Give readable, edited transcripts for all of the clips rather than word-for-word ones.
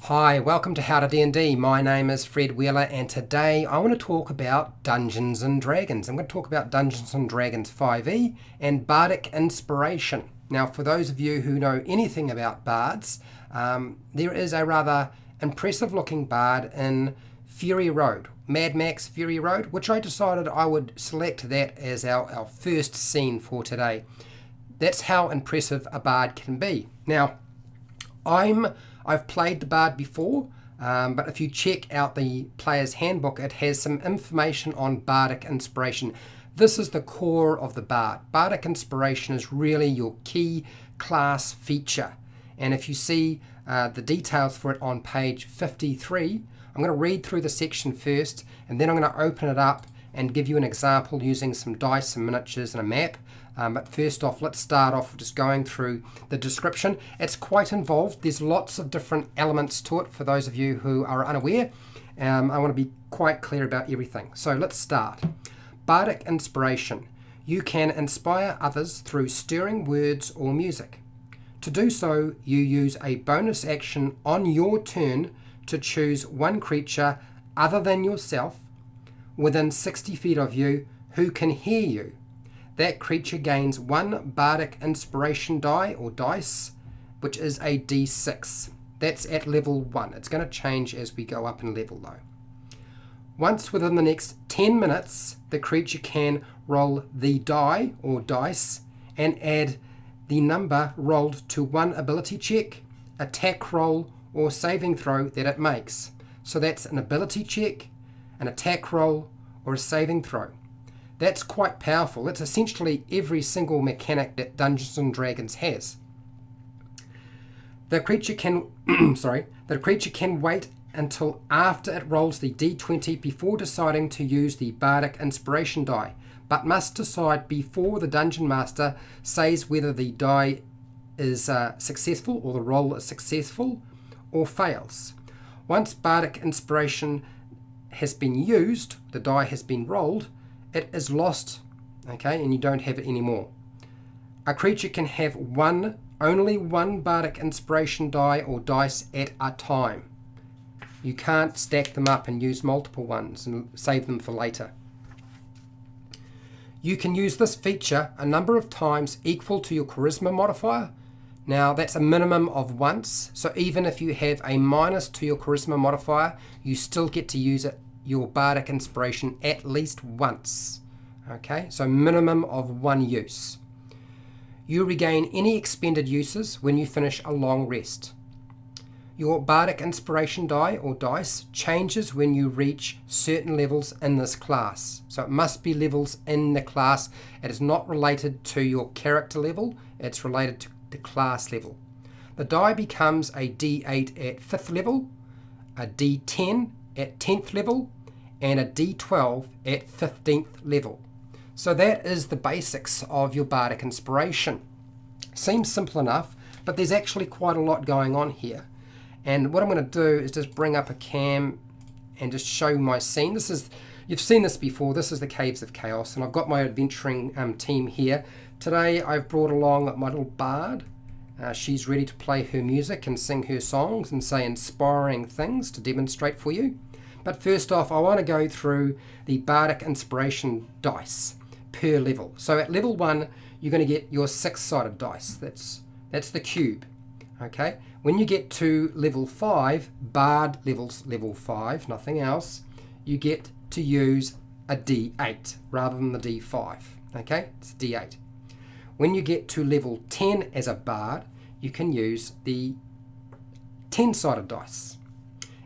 Hi, welcome to HowtoDandD. My name is Fred Wheeler and today I want to talk about Dungeons & Dragons. I'm going to talk about Dungeons & Dragons 5e and Bardic Inspiration. Now for those of you who know anything about bards, there is a rather impressive looking bard in Fury Road, Mad Max Fury Road, which I decided I would select that as our first scene for today. That's how impressive a bard can be. Now, I've played the bard before, but if you check out the player's handbook, it has some information on Bardic Inspiration. This is the core of the bard. Bardic Inspiration is really your key class feature. And if you see the details for it on page 53, I'm going to read through the section first, and then I'm going to open it up and give you an example using some dice, some miniatures, and a map. But first off, let's start off with just going through the description. It's quite involved. There's lots of different elements to it for those of you who are unaware. I want to be quite clear about everything. So let's start. Bardic Inspiration. You can inspire others through stirring words or music. To do so, you use a bonus action on your turn to choose one creature other than yourself within 60 feet of you who can hear you. That creature gains one Bardic Inspiration die or dice, which is a d6. That's at level 1. It's going to change as we go up in level though. Once within the next 10 minutes, the creature can roll the die or dice and add the number rolled to one ability check, attack roll, or saving throw that it makes. So that's an ability check, an attack roll, or a saving throw. That's quite powerful. That's essentially every single mechanic that Dungeons & Dragons has. The creature can the creature can wait until after it rolls the d20 before deciding to use the Bardic Inspiration die, but must decide before the Dungeon Master says whether the die is successful or the roll is successful or fails. Once Bardic Inspiration has been used, the die has been rolled, it is lost, okay, and you don't have it anymore. A creature can have only one Bardic Inspiration die or dice at a time. You can't stack them up and use multiple ones and save them for later. You can use this feature a number of times equal to your Charisma modifier. Now that's a minimum of once, so even if you have a minus to your Charisma modifier, you still get to use your Bardic Inspiration at least once. Okay, so minimum of one use. You regain any expended uses when you finish a long rest. Your Bardic Inspiration die or dice changes when you reach certain levels in this class. So it must be levels in the class. It is not related to your character level, it's related to the class level. The die becomes a D8 at 5th level, a D10 at 10th level, and a d12 at 15th level. So that is the basics of your Bardic Inspiration. Seems simple enough, but there's actually quite a lot going on here. And what I'm going to do is just bring up a cam and just show my scene. You've seen this before. This is the Caves of Chaos, and I've got my adventuring team here. Today I've brought along my little bard. She's ready to play her music and sing her songs and say inspiring things to demonstrate for you. But first off, I want to go through the Bardic Inspiration dice per level. So at level 1, you're going to get your 6-sided dice. That's the cube. Okay. When you get to level 5, Bard levels level 5, nothing else, you get to use a D8 rather than the D5. Okay, it's D8. When you get to level 10 as a Bard, you can use the 10-sided dice.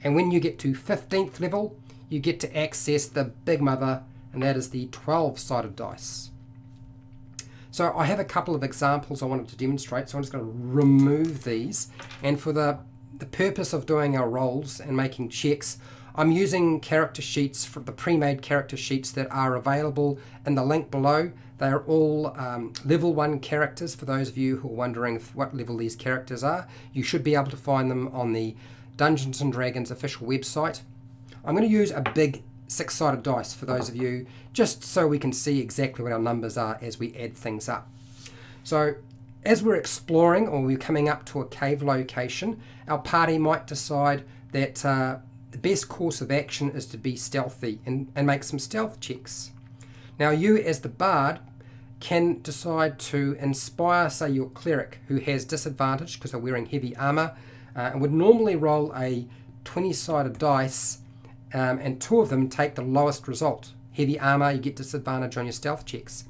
And when you get to 15th level, you get to access the Big Mother, and that is the 12-sided dice. So I have a couple of examples I wanted to demonstrate, so I'm just going to remove these. And for the purpose of doing our rolls and making checks, I'm using character sheets, for the pre-made character sheets that are available in the link below. They are all level 1 characters. For those of you who are wondering what level these characters are, you should be able to find them on the Dungeons & Dragons official website. I'm going to use a big 6-sided dice for those of you, just so we can see exactly what our numbers are as we add things up. So as we're exploring or we're coming up to a cave location, our party might decide that the best course of action is to be stealthy and make some stealth checks. Now you as the bard can decide to inspire, say, your cleric who has disadvantage because they're wearing heavy armor and would normally roll a 20-sided dice and 2 of them take the lowest result. Heavy armor, you get disadvantage on your stealth checks.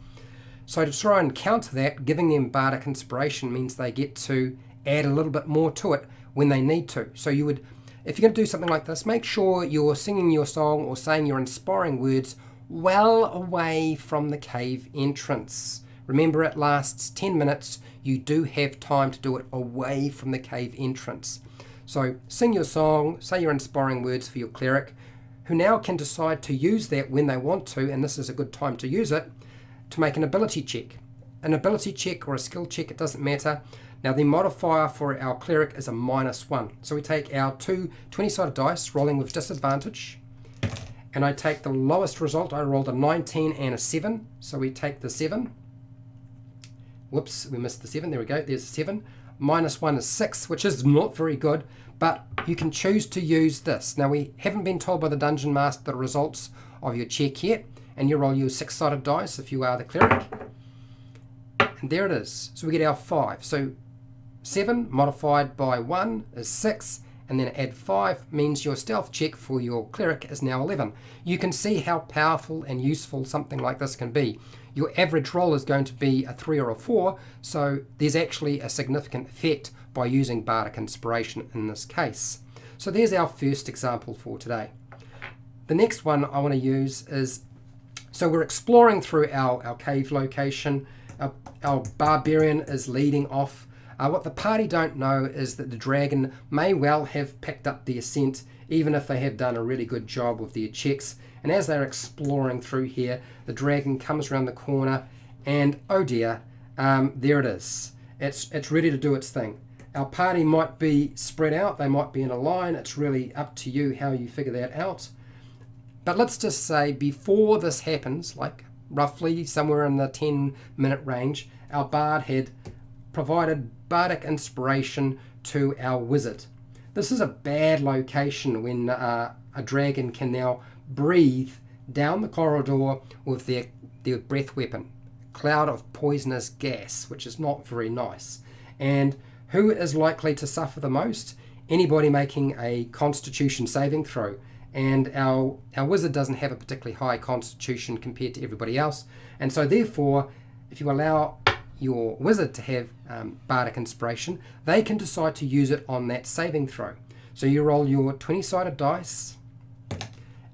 So to try and counter that, giving them Bardic Inspiration means they get to add a little bit more to it when they need to. So you would, if you're going to do something like this, make sure you're singing your song or saying your inspiring words well away from the cave entrance. Remember, it lasts 10 minutes. You do have time to do it away from the cave entrance. So sing your song, say your inspiring words for your cleric, who now can decide to use that when they want to, and this is a good time to use it, to make an ability check. An ability check or a skill check, it doesn't matter. Now the modifier for our cleric is a -1. So we take our 2 20-sided dice, rolling with disadvantage, and I take the lowest result. I rolled a 19 and a 7, so we take the 7. Whoops, we missed the 7. There we go, there's a 7. -1 is 6, which is not very good, but you can choose to use this. Now we haven't been told by the Dungeon Master the results of your check yet, and you roll your 6-sided dice if you are the cleric. And there it is. So we get our 5. So 7 modified by 1 is 6, and then add 5 means your stealth check for your cleric is now 11. You can see how powerful and useful something like this can be. Your average roll is going to be a 3 or a 4, so there's actually a significant effect by using Bardic Inspiration in this case. So there's our first example for today. The next one I want to use is, so we're exploring through our cave location. Our barbarian is leading off. What the party don't know is that the dragon may well have picked up the ascent, even if they have done a really good job with their checks. And as they're exploring through here, the dragon comes around the corner, and oh dear, there it is. It's ready to do its thing. Our party might be spread out, they might be in a line. It's really up to you how you figure that out. But let's just say before this happens, like roughly somewhere in the 10-minute range, our bard had provided Bardic Inspiration to our wizard. This is a bad location when a dragon can now breathe down the corridor with their breath weapon, cloud of poisonous gas, which is not very nice. And who is likely to suffer the most? Anybody making a Constitution saving throw. And our wizard doesn't have a particularly high constitution compared to everybody else. And so therefore, if you allow your wizard to have Bardic Inspiration, they can decide to use it on that saving throw. So you roll your 20-sided dice.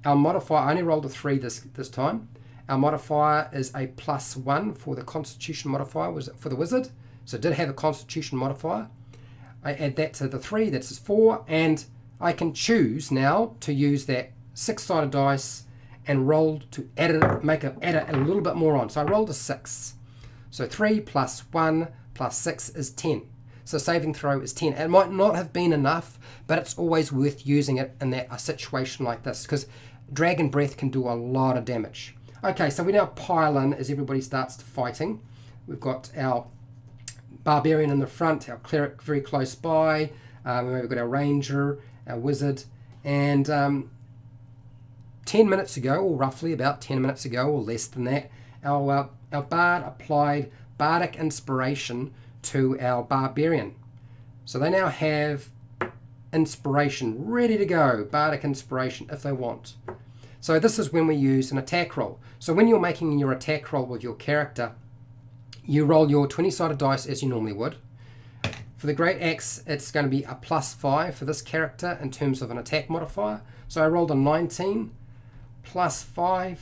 Our modifier, I only rolled a 3 this time. Our modifier is a +1 for the Constitution modifier was for the wizard. So it did have a Constitution modifier. I add that to the 3, that's 4, and I can choose now to use that 6-sided dice and roll to add it, add a little bit more on. So I rolled a 6. So 3 + 1 + 6 is 10. So saving throw is 10. It might not have been enough, but it's always worth using it in a situation like this, because Dragon Breath can do a lot of damage. Okay, so we now pile in as everybody starts fighting. We've got our barbarian in the front, our cleric very close by, we've got our ranger, our wizard, and 10 minutes ago, or roughly about 10 minutes ago, or less than that, our bard applied Bardic Inspiration to our barbarian. So they now have inspiration ready to go, Bardic Inspiration if they want. So this is when we use an attack roll. So when you're making your attack roll with your character, you roll your 20-sided dice as you normally would. For the Great Axe, it's going to be a +5 for this character in terms of an attack modifier. So I rolled a 19, +5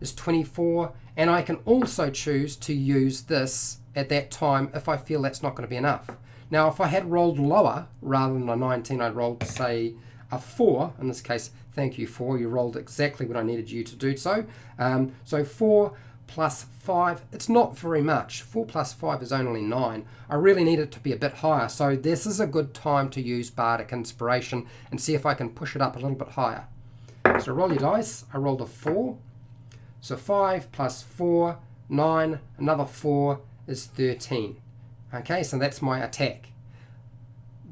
is 24, and I can also choose to use this at that time if I feel that's not going to be enough. Now, if I had rolled lower, rather than a 19, I'd rolled, say, a 4. In this case, thank you, 4. You rolled exactly what I needed you to do so. So 4 + 5, it's not very much. 4 + 5 is only 9. I really need it to be a bit higher. So this is a good time to use Bardic Inspiration and see if I can push it up a little bit higher. So roll your dice. I rolled a 4. So 5 + 4, 9, another 4 is 13. Okay, so that's my attack.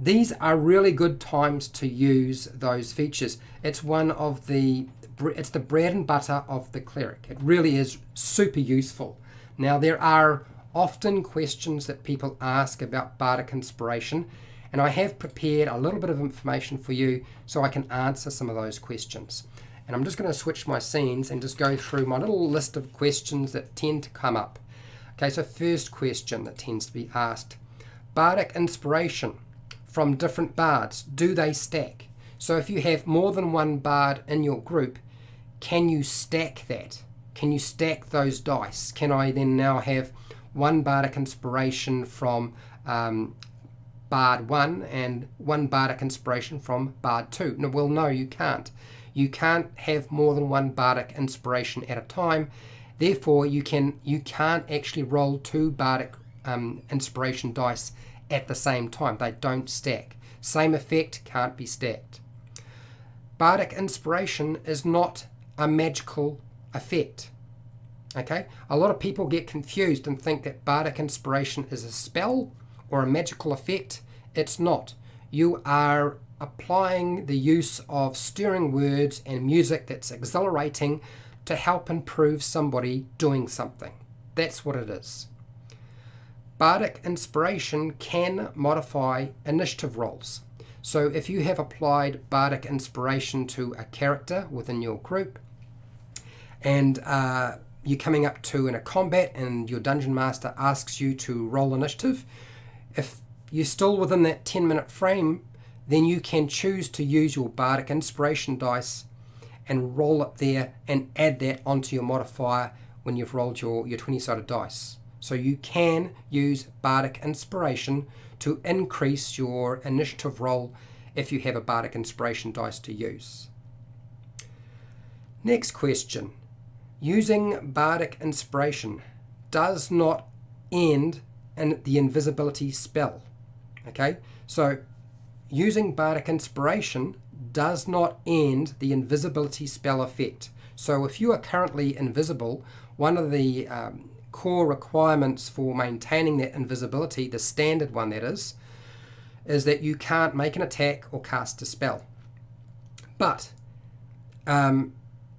These are really good times to use those features. It's it's the bread and butter of the cleric. It really is super useful. Now, there are often questions that people ask about Bardic Inspiration, and I have prepared a little bit of information for you so I can answer some of those questions. And I'm just going to switch my scenes and just go through my little list of questions that tend to come up. Okay, so first question that tends to be asked: Bardic Inspiration from different bards, do they stack? So if you have more than one bard in your group, can you stack that? Can you stack those dice? Can I then now have one Bardic Inspiration from Bard 1 and one Bardic Inspiration from Bard 2? No, well, no, you can't. You can't have more than one Bardic Inspiration at a time. Therefore, you can't actually roll two Bardic Inspiration dice at the same time. They don't stack. Same effect can't be stacked. Bardic Inspiration is not a magical effect. Okay? A lot of people get confused and think that Bardic Inspiration is a spell or a magical effect. It's not. You are applying the use of stirring words and music that's exhilarating to help improve somebody doing something. That's what it is. Bardic Inspiration can modify initiative rolls. So if you have applied Bardic Inspiration to a character within your group, and you're coming up to in a combat and your Dungeon Master asks you to roll initiative, if you're still within that 10-minute frame, then you can choose to use your Bardic Inspiration dice and roll it there and add that onto your modifier when you've rolled your 20-sided dice. So you can use Bardic Inspiration to increase your initiative roll if you have a Bardic Inspiration dice to use. Next question. Using Bardic Inspiration does not end in the invisibility spell. Okay, so using Bardic Inspiration does not end the invisibility spell effect. So if you are currently invisible, one of the core requirements for maintaining that invisibility, the standard one that is that you can't make an attack or cast a spell. But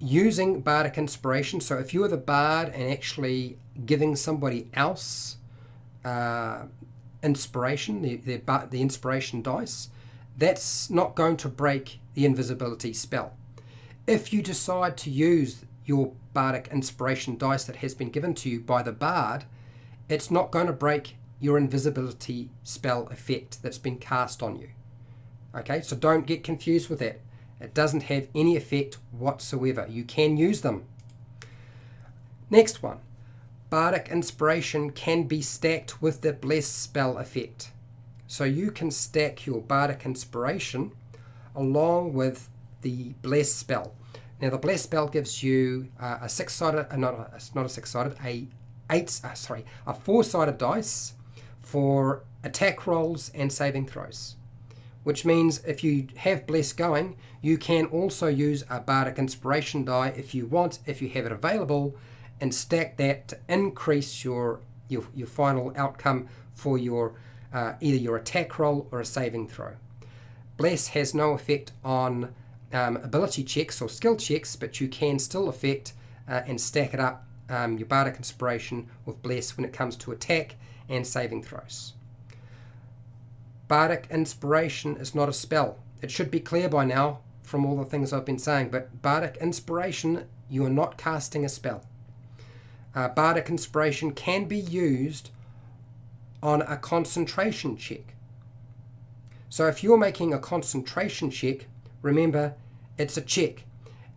using Bardic Inspiration, so if you are the bard and actually giving somebody else inspiration, the inspiration dice, that's not going to break the invisibility spell. If you decide to use your Bardic Inspiration dice that has been given to you by the bard, it's not going to break your invisibility spell effect that's been cast on you. Okay, so don't get confused with that. It doesn't have any effect whatsoever. You can use them. Next one. Bardic Inspiration can be stacked with the Bless spell effect. So you can stack your Bardic Inspiration along with the Bless spell. Now the Bless spell gives you a four-sided dice for attack rolls and saving throws. Which means if you have Bless going, you can also use a Bardic Inspiration die if you want, if you have it available, and stack that to increase your final outcome for your either your attack roll or a saving throw. Bless has no effect on ability checks or skill checks, but you can still affect and stack it up, your Bardic Inspiration with Bless when it comes to attack and saving throws. Bardic Inspiration is not a spell. It should be clear by now from all the things I've been saying, but Bardic Inspiration, you are not casting a spell. Bardic Inspiration can be used on a concentration check. So if you're making a concentration check, remember it's a check.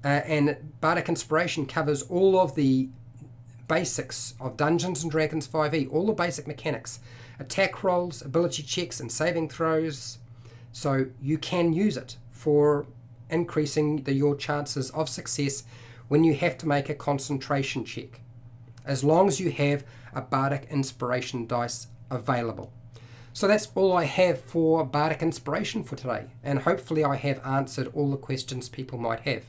And Bardic Inspiration covers all of the basics of Dungeons & Dragons 5e, all the basic mechanics. Attack rolls, ability checks, and saving throws. So you can use it for increasing your chances of success when you have to make a concentration check, as long as you have a Bardic Inspiration dice available. So that's all I have for Bardic Inspiration for today, and hopefully I have answered all the questions people might have.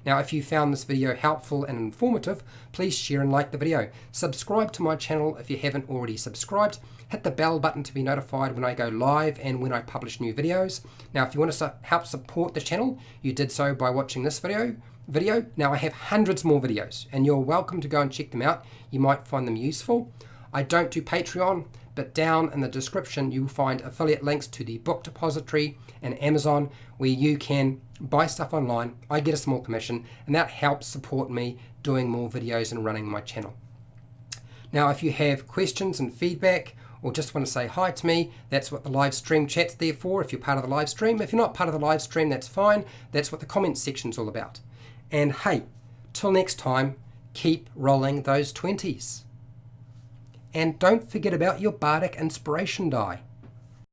Now, if you found this video helpful and informative, please share and like the video. Subscribe to my channel if you haven't already subscribed. Hit the bell button to be notified when I go live and when I publish new videos. Now, if you want to help support the channel, you did so by watching this video. Now, I have hundreds more videos, and you're welcome to go and check them out. You might find them useful. I don't do Patreon, but down in the description you'll find affiliate links to the book depository and Amazon, where you can buy stuff online. I get a small commission, and that helps support me doing more videos and running my channel. Now, if you have questions and feedback, or just want to say hi to me, that's what the live stream chat's there for, if you're part of the live stream. If you're not part of the live stream, that's fine. That's what the comments section's all about. And hey, till next time, keep rolling those 20s. And don't forget about your Bardic Inspiration die.